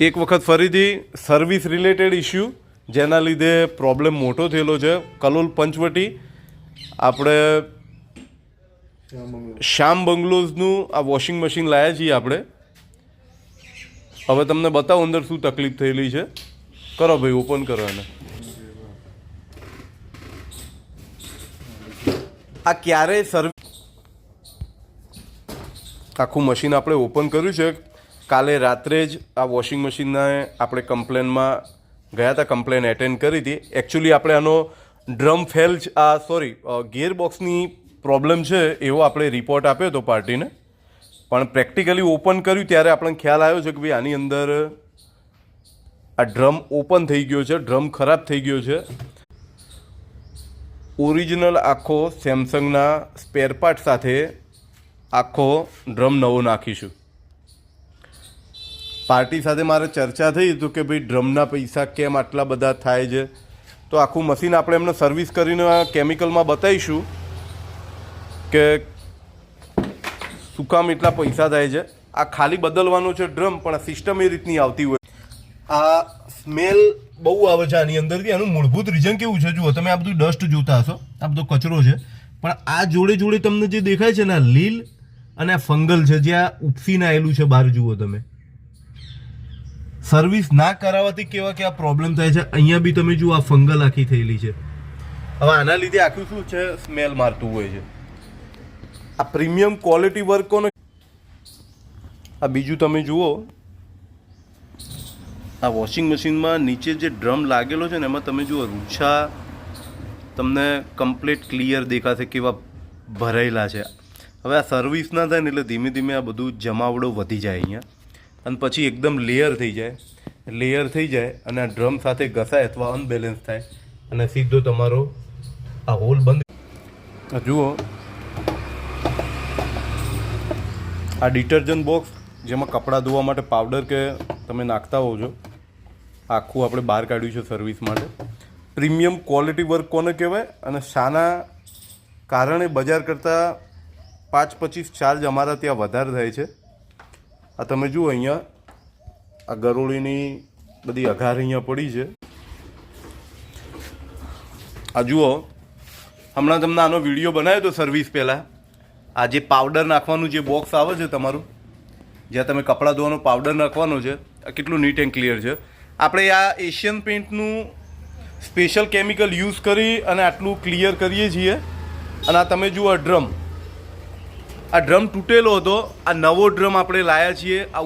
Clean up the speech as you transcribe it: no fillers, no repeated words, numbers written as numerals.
એક વખત ફરીથી સર્વિસ રિલેટેડ ઇસ્યુ જેના લીધે પ્રોબ્લેમ મોટો થયેલો છે. કલોલ પંચવટી આપણે શ્યામ બંગલોઝનું આ વોશિંગ મશીન લાવ્યા છીએ આપણે. હવે તમને બતાવો અંદર શું તકલીફ થયેલી છે. કરો ભાઈ, ઓપન કરો એને. આ ક્યારે આખું મશીન આપણે ઓપન કર્યું છે. કાલે રાત્રે જ આ વોશિંગ મશીનને આપણે કમ્પ્લેનમાં ગયા હતા, કમ્પ્લેન એટેન્ડ કરી હતી. એકચ્યુઅલી આપણે આનો ડ્રમ ફેલ ગિયરબોક્સની પ્રોબ્લેમ છે એવો આપણે રિપોર્ટ આપ્યો હતો પાર્ટીને, પણ પ્રેક્ટિકલી ઓપન કર્યું ત્યારે આપણને ખ્યાલ આવ્યો છે કે ભાઈ આની અંદર આ ડ્રમ ઓપન થઈ ગયો છે, ડ્રમ ખરાબ થઈ ગયો છે. ઓરિજિનલ આખો સેમસંગના સ્પેર પાર્ટ સાથે આખો ડ્રમ નવો નાખીશું. પાર્ટી સાથે મારે ચર્ચા થઈ તો કે ભાઈ ડ્રમના પૈસા કેમ આટલા બધા થાય છે, તો આખું મશીન આપણે એમને સર્વિસ કરીને કેમિકલમાં બતાવીશું કે શું કામ એટલા પૈસા થાય છે. આ ખાલી બદલવાનો છે ડ્રમ, પણ આ સિસ્ટમ એ રીતની આવતી હોય. આ સ્મેલ બહુ આવે છે આની અંદરથી. આનું મૂળભૂત રીઝન કેવું છે જુઓ, તમે આ બધું ડસ્ટ જોતા હશો, આ બધો કચરો છે, પણ આ જોડે જોડે તમને જે દેખાય છે ને લીલ અને આ ફંગલ છે જે આ ઉપસીને આવેલું છે બહાર જુઓ તમે. સર્વિસ ના કરાવવાથી કેવા કેવા પ્રોબ્લેમ થાય છે. અહીંયા બી તમે જુઓ આ ફંગલ આખી થયેલી છે. હવે આના લીધે આખું શું છે, સ્મેલ મારતું હોય છે. આ પ્રીમિયમ ક્વોલિટી વર્ક કોને. આ બીજું તમે જુઓ, આ વોશિંગ મશીનમાં નીચે જે ડ્રમ લાગેલો છે ને એમાં તમે જુઓ રૂછા તમને કમ્પ્લીટ ક્લિયર દેખાશે કેવા ભરાયેલા છે. હવે આ સર્વિસ ના થાય ને એટલે ધીમે ધીમે આ બધું જમાવડો વધી જાય અહીંયા, અને પછી એકદમ લેયર થઈ જાય અને આ ડ્રમ સાથે ઘસાય અથવા અનબેલેન્સ થાય અને સીધો તમારો આ હોલ બંધ. જુઓ આ ડિટર્જન્ટ બોક્સ જેમાં કપડાં ધોવા માટે પાવડર કે તમે નાખતા હોવ છો, આખું આપણે બહાર કાઢ્યું છે સર્વિસ માટે. પ્રીમિયમ ક્વોલિટી વર્ક કોને કહેવાય અને શાના કારણે બજાર કરતાં 5-25 ચાર્જ અમારા ત્યાં વધારે થાય છે. આ તમે જુઓ અહીંયા આ ગરોળીની બધી અઘાર અહીંયા પડી છે. આ જુઓ, હમણાં તમને આનો વિડીયો બનાવ્યો હતો સર્વિસ પહેલાં. આ જે પાવડર નાખવાનું જે બોક્સ આવે છે તમારું, જ્યાં તમે કપડાં ધોવાનો પાવડર નાખવાનો છે, આ કેટલું નીટ એન્ડ ક્લિયર છે. આપણે આ એશિયન પેઇન્ટનું સ્પેશિયલ કેમિકલ યુઝ કરી અને આટલું ક્લિયર કરીએ છીએ. અને આ તમે જુઓ ડ્રમ, આ ડ્રમ તૂટેલો હતો, આ નવો ડ્રમ આપણે લાવ્યા છીએ. આ